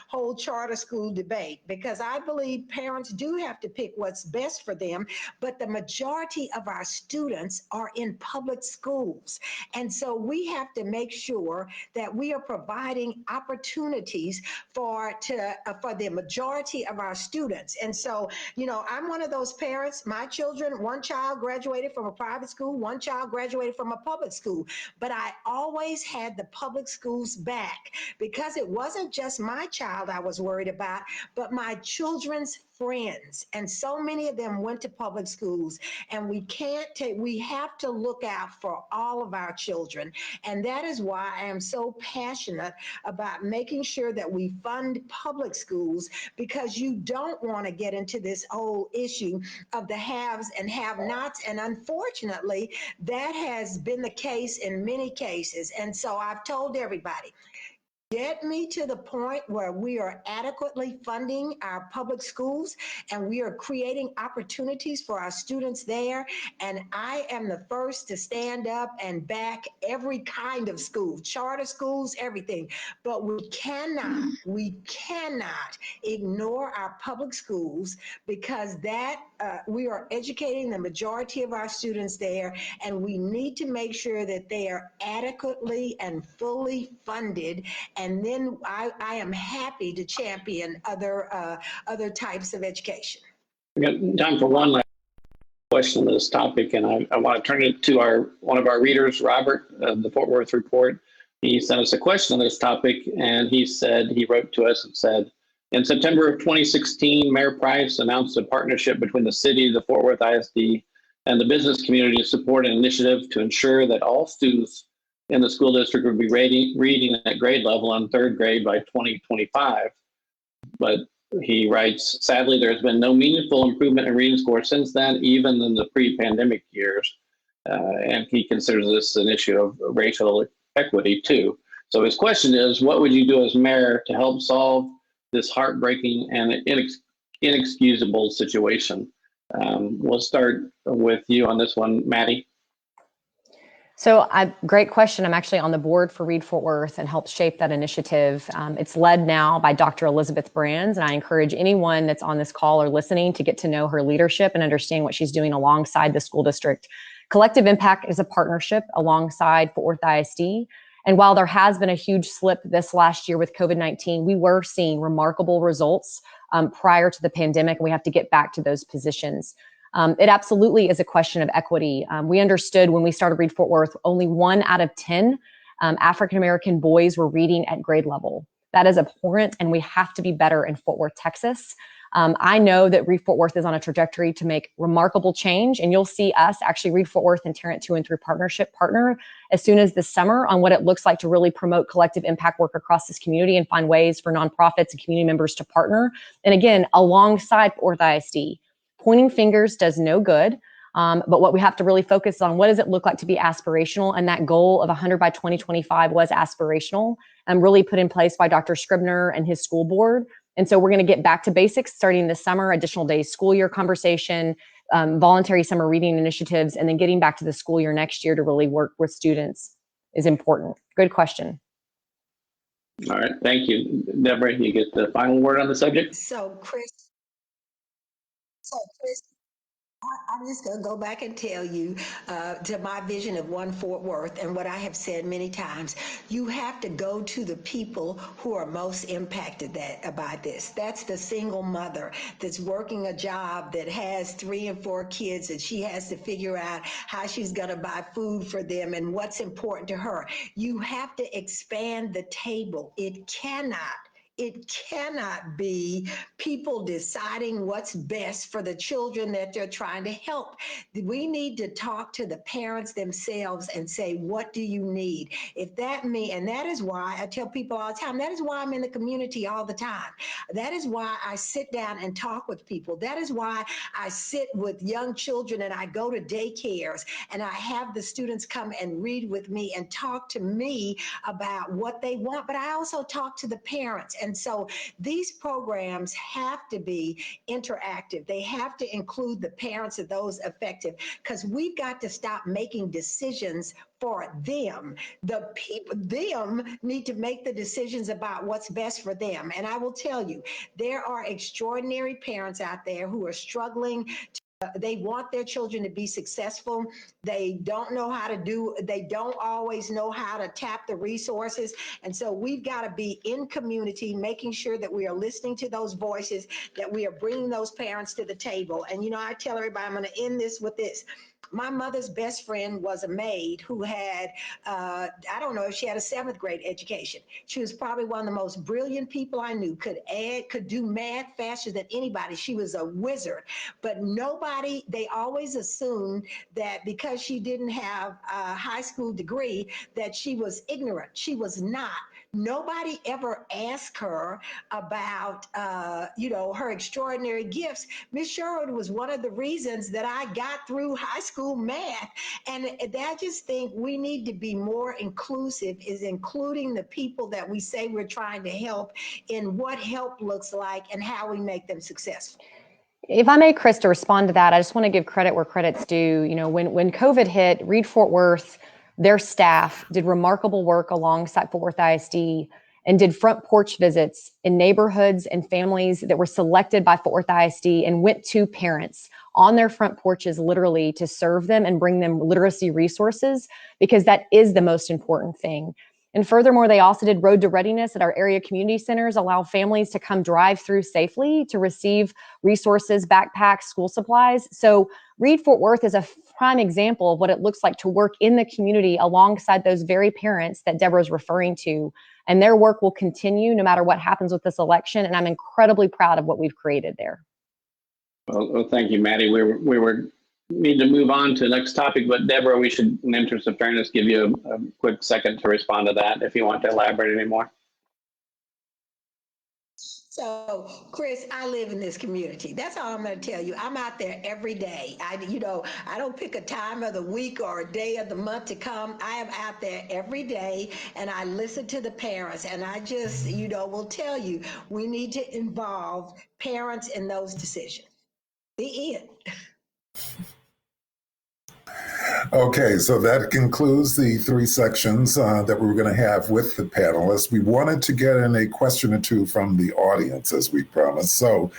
whole charter school debate, because I believe parents do have to pick what's best for them, but the majority of our students are in public schools. And so we have to make sure that we are providing opportunities for the majority of our students. And so, I'm one of those parents. My children, one child graduated from a private school, one child graduated from a public school, but I always had the public schools back, because it wasn't just my child I was worried about, but my children's friends, and so many of them went to public schools, and we have to look out for all of our children. And that is why I am so passionate about making sure that we fund public schools, because you don't want to get into this whole issue of the haves and have-nots. And unfortunately, that has been the case in many cases. And so I've told everybody, get me to the point where we are adequately funding our public schools and we are creating opportunities for our students there. And I am the first to stand up and back every kind of school, charter schools, everything. But we cannot ignore our public schools, because that we are educating the majority of our students there, and we need to make sure that they are adequately and fully funded. And then I am happy to champion other types of education. We got time for one last question on this topic, and I want to turn it to one of our readers, Robert, of the Fort Worth Report. He sent us a question on this topic, and he wrote to us and said, in September of 2016, Mayor Price announced a partnership between the city, the Fort Worth ISD, and the business community to support an initiative to ensure that all students in the school district would be reading at grade level on third grade by 2025. But he writes, sadly, there has been no meaningful improvement in reading scores since then, even in the pre-pandemic years. And he considers this an issue of racial equity too. So his question is, what would you do as mayor to help solve this heartbreaking and inexcusable situation? We'll start with you on this one, Mattie. So great question. I'm actually on the board for Read Fort Worth and help shape that initiative. It's led now by Dr. Elizabeth Brands, and I encourage anyone that's on this call or listening to get to know her leadership and understand what she's doing alongside the school district. Collective Impact is a partnership alongside Fort Worth ISD. And while there has been a huge slip this last year with COVID-19, we were seeing remarkable results prior to the pandemic, and we have to get back to those positions. It absolutely is a question of equity. We understood when we started Read Fort Worth, only 1 out of 10 African-American boys were reading at grade level. That is abhorrent, and we have to be better in Fort Worth, Texas. I know that Read Fort Worth is on a trajectory to make remarkable change, and you'll see us actually Read Fort Worth and Tarrant 2 and 3 partner as soon as this summer on what it looks like to really promote collective impact work across this community and find ways for nonprofits and community members to partner. And again, alongside Fort Worth ISD. Pointing fingers does no good, but what we have to really focus on, what does it look like to be aspirational? And that goal of 100 by 2025 was aspirational and really put in place by Dr. Scribner and his school board. And so we're going to get back to basics starting this summer, additional days school year conversation, voluntary summer reading initiatives, and then getting back to the school year next year to really work with students is important. Good question. All right, thank you. Deborah, you get the final word on the subject. So Chris, I'm just going to go back and tell you to my vision of One Fort Worth and what I have said many times. You have to go to the people who are most impacted by this. That's the single mother that's working a job that has 3 and 4 kids, and she has to figure out how she's going to buy food for them and what's important to her. You have to expand the table. It cannot be people deciding what's best for the children that they're trying to help. We need to talk to the parents themselves and say, what do you need? And that is why I tell people all the time, that is why I'm in the community all the time. That is why I sit down and talk with people. That is why I sit with young children and I go to daycares and I have the students come and read with me and talk to me about what they want. But I also talk to the parents. And so these programs have to be interactive. They have to include the parents of those affected, because we've got to stop making decisions for them. Them need to make the decisions about what's best for them. And I will tell you, there are extraordinary parents out there who are struggling. They want their children to be successful. They don't always know how to tap the resources. And so we've got to be in community, making sure that we are listening to those voices, that we are bringing those parents to the table. And, I tell everybody, I'm going to end this with this. my mother's best friend was a maid who had, I don't know if she had a 7th grade education. She was probably one of the most brilliant people I knew, could do math faster than anybody. She was a wizard, but they always assumed that because she didn't have a high school degree, that she was ignorant. She was not. Nobody ever asked her about, her extraordinary gifts. Miss Sherwood was one of the reasons that I got through high school math. And I just think we need to be more inclusive, is including the people that we say we're trying to help in what help looks like and how we make them successful. If I may, Chris, to respond to that, I just want to give credit where credit's due. When COVID hit, Reed Fort Worth, their staff did remarkable work alongside Fort Worth ISD and did front porch visits in neighborhoods and families that were selected by Fort Worth ISD and went to parents on their front porches, literally, to serve them and bring them literacy resources, because that is the most important thing. And furthermore, they also did Road to Readiness at our area community centers, allow families to come drive through safely to receive resources, backpacks, school supplies. So Reed Fort Worth is a prime example of what it looks like to work in the community alongside those very parents that Deborah is referring to. And their work will continue no matter what happens with this election. And I'm incredibly proud of what we've created there. Well, thank you, Mattie. We need to move on to the next topic, but Deborah, we should, in the interest of fairness, give you a quick second to respond to that if you want to elaborate anymore. So, Chris, I live in this community. That's all I'm going to tell you. I'm out there every day. I don't pick a time of the week or a day of the month to come. I am out there every day, and I listen to the parents. And I just, will tell you, we need to involve parents in those decisions. The end. Okay, so that concludes the 3 sections that we were going to have with the panelists. We wanted to get in a question or two from the audience, as we promised. So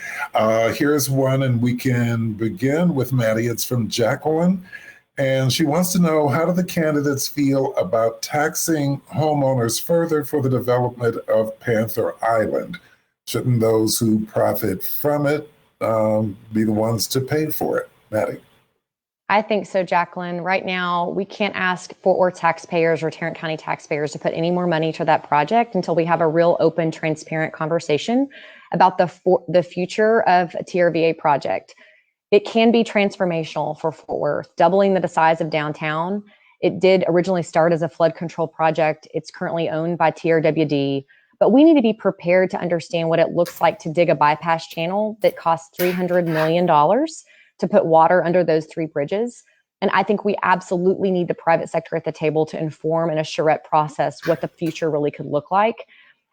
here's one, and we can begin with Mattie. It's from Jacqueline, and she wants to know, how do the candidates feel about taxing homeowners further for the development of Panther Island? Shouldn't those who profit from it be the ones to pay for it? Mattie. I think so, Jacqueline. Right now, we can't ask Fort Worth taxpayers or Tarrant County taxpayers to put any more money to that project until we have a real open, transparent conversation about the future of a TRVA project. It can be transformational for Fort Worth, doubling the size of downtown. It did originally start as a flood control project. It's currently owned by TRWD, but we need to be prepared to understand what it looks like to dig a bypass channel that costs $300 million to put water under those 3 bridges. And I think we absolutely need the private sector at the table to inform in a charrette process what the future really could look like.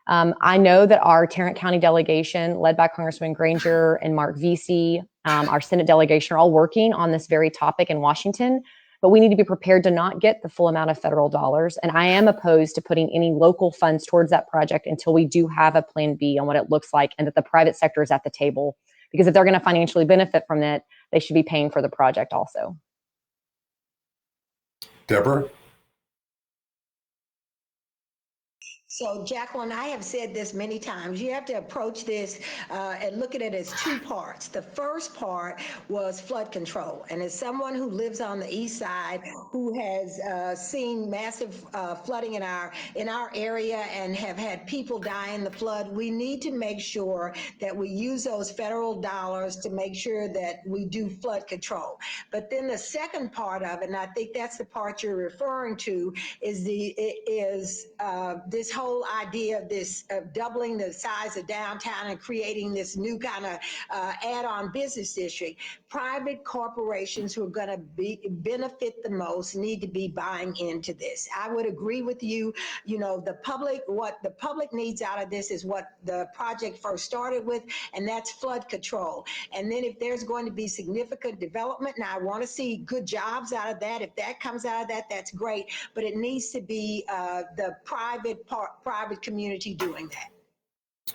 I know that our Tarrant County delegation, led by Congressman Granger and Mark Vesey, our Senate delegation, are all working on this very topic in Washington, but we need to be prepared to not get the full amount of federal dollars. And I am opposed to putting any local funds towards that project until we do have a plan B on what it looks like and that the private sector is at the table. Because if they're going to financially benefit from it, they should be paying for the project also. Deborah? So, Jacqueline, I have said this many times. You have to approach this and look at it as 2 parts. The first part was flood control. And as someone who lives on the east side, who has seen massive flooding in our area and have had people die in the flood, we need to make sure that we use those federal dollars to make sure that we do flood control. But then the second part of it, and I think that's the part you're referring to, is this whole idea of this doubling the size of downtown and creating this new kind of add-on business district. Private corporations who are going to benefit the most need to be buying into this. I would agree with you. What the public needs out of this is what the project first started with, and that's flood control. And then if there's going to be significant development, and I want to see good jobs out of that, if that comes out of that, that's great. But it needs to be the private community doing that.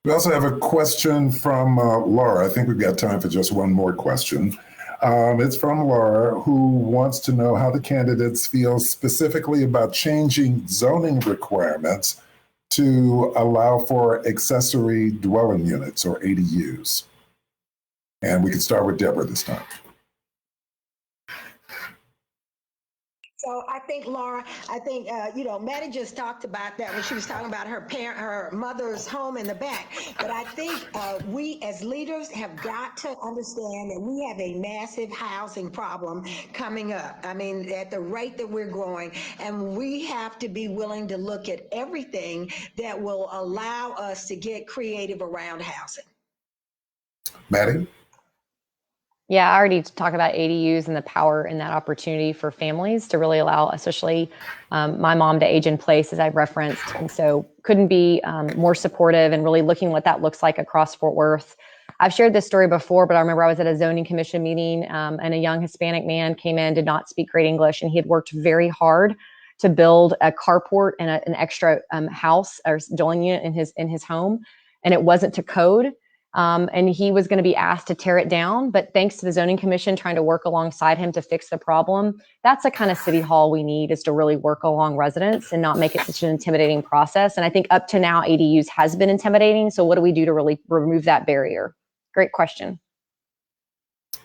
We also have a question from Laura. I think we've got time for just one more question. It's from Laura, who wants to know how the candidates feel specifically about changing zoning requirements to allow for accessory dwelling units, or ADUs. And we can start with Deborah this time. So I think, Laura, Mattie just talked about that when she was talking about her mother's home in the back. But I think we as leaders have got to understand that we have a massive housing problem coming up. I mean, at the rate that we're growing, and we have to be willing to look at everything that will allow us to get creative around housing. Mattie? Yeah, I already talked about ADUs and the power and that opportunity for families to really allow, especially my mom, to age in place, as I referenced. And so couldn't be more supportive and really looking what that looks like across Fort Worth. I've shared this story before, but I remember I was at a zoning commission meeting and a young Hispanic man came in, did not speak great English, and he had worked very hard to build a carport and an extra house or dwelling unit in his home. And it wasn't to code. And he was going to be asked to tear it down. But thanks to the zoning commission trying to work alongside him to fix the problem, that's the kind of city hall we need, is to really work along residents and not make it such an intimidating process. And I think up to now, ADUs has been intimidating. So what do we do to really remove that barrier? Great question.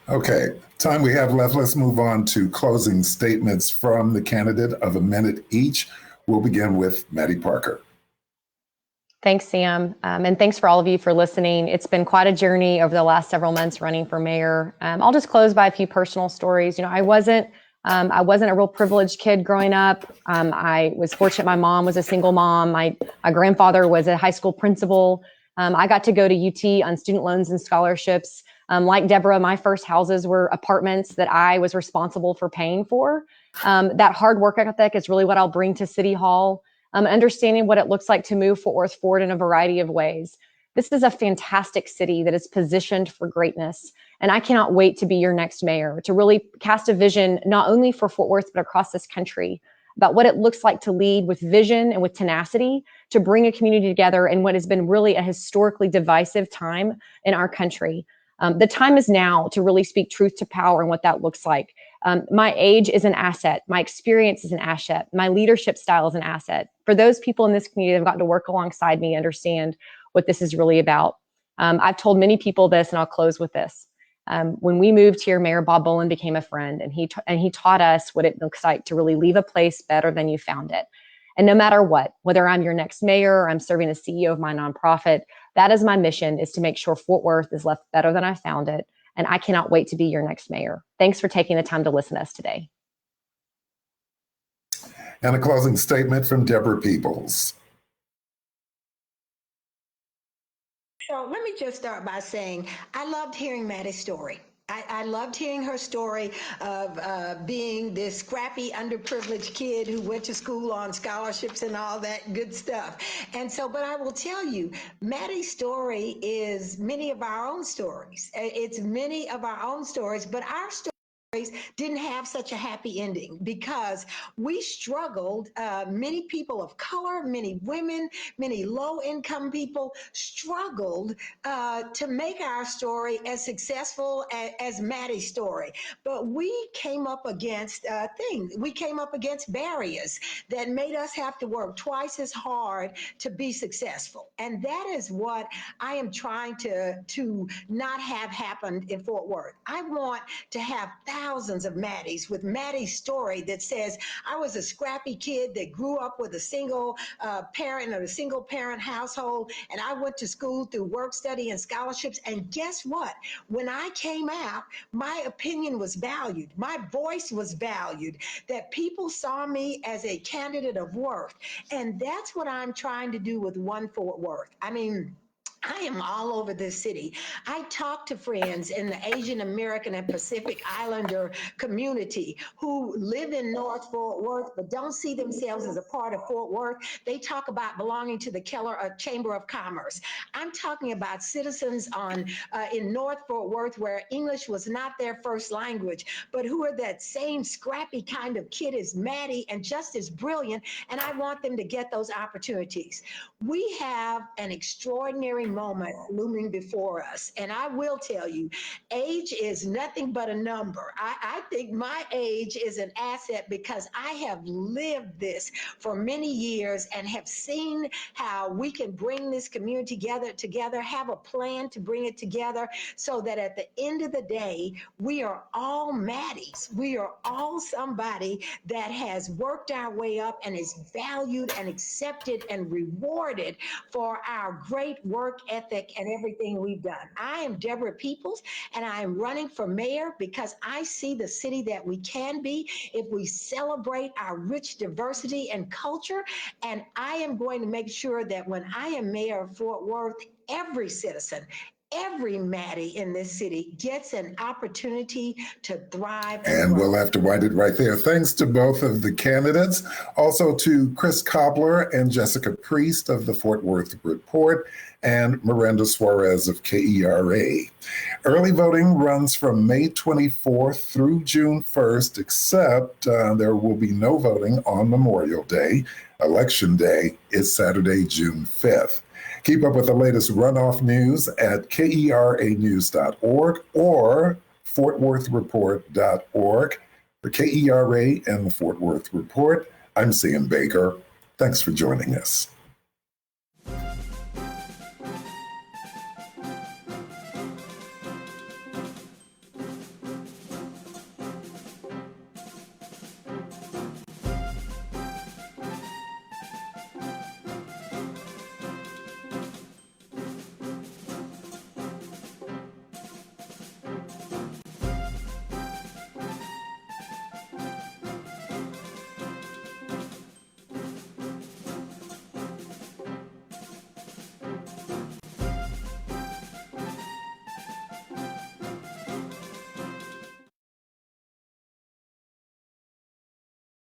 Okay, time we have left. Let's move on to closing statements from the candidate of a minute each. We'll begin with Mattie Parker. Thanks, Sam. And thanks for all of you for listening. It's been quite a journey over the last several months running for mayor. I'll just close by a few personal stories. You know, I wasn't a real privileged kid growing up. I was fortunate. My mom was a single mom. My grandfather was a high school principal. I got to go to UT on student loans and scholarships. Like Deborah, my first houses were apartments that I was responsible for paying for. That hard work ethic is really what I'll bring to City Hall. Understanding what it looks like to move Fort Worth forward in a variety of ways. This is a fantastic city that is positioned for greatness. And I cannot wait to be your next mayor, to really cast a vision, not only for Fort Worth, but across this country, about what it looks like to lead with vision and with tenacity, to bring a community together in what has been really a historically divisive time in our country. The time is now to really speak truth to power and what that looks like. My age is an asset. My experience is an asset. My leadership style is an asset. For those people in this community that have gotten to work alongside me, understand what this is really about. I've told many people this, and I'll close with this. When we moved here, Mayor Bob Bolin became a friend, and he taught us what it looks like to really leave a place better than you found it. And no matter what, whether I'm your next mayor or I'm serving as CEO of my nonprofit, that is my mission, is to make sure Fort Worth is left better than I found it. And I cannot wait to be your next mayor. Thanks for taking the time to listen to us today. And a closing statement from Deborah Peebles. So let me just start by saying I loved hearing Mattie's story. I loved hearing her story of being this scrappy, underprivileged kid who went to school on scholarships and all that good stuff. And so, but I will tell you, Mattie's story is many of our own stories. It's many of our own stories, but our story didn't have such a happy ending because we struggled. Many people of color, many women, many low-income people struggled to make our story as successful as Mattie's story. But we came up against things. We came up against barriers that made us have to work twice as hard to be successful. And that is what I am trying to not have happened in Fort Worth. I want to have thousands of Matties with Mattie's story that says, I was a scrappy kid that grew up with a single parent or a single parent household, and I went to school through work study and scholarships. And guess what? When I came out, my opinion was valued. My voice was valued, that people saw me as a candidate of worth. And that's what I'm trying to do with One Fort Worth. I mean, I am all over this city. I talk to friends in the Asian American and Pacific Islander community who live in North Fort Worth but don't see themselves as a part of Fort Worth. They talk about belonging to the Keller Chamber of Commerce. I'm talking about citizens in North Fort Worth where English was not their first language, but who are that same scrappy kind of kid as Mattie and just as brilliant, and I want them to get those opportunities. We have an extraordinary moment looming before us. And I will tell you, age is nothing but a number. I think my age is an asset because I have lived this for many years and have seen how we can bring this community together, have a plan to bring it together so that at the end of the day, we are all Matties. We are all somebody that has worked our way up and is valued and accepted and rewarded for our great work ethic and everything we've done. I am Deborah Peoples, and I am running for mayor because I see the city that we can be if we celebrate our rich diversity and culture. And I am going to make sure that when I am mayor of Fort Worth, every citizen, every Mattie in this city gets an opportunity to thrive. And we'll have to wind it right there. Thanks to both of the candidates, also to Chris Cobbler and Jessica Priest of the Fort Worth Report, and Miranda Suarez of KERA. Early voting runs from May 24th through June 1st, except there will be no voting on Memorial Day. Election Day is Saturday, June 5th. Keep up with the latest runoff news at KERAnews.org or FortWorthReport.org. For KERA and the Fort Worth Report, I'm Sam Baker. Thanks for joining us.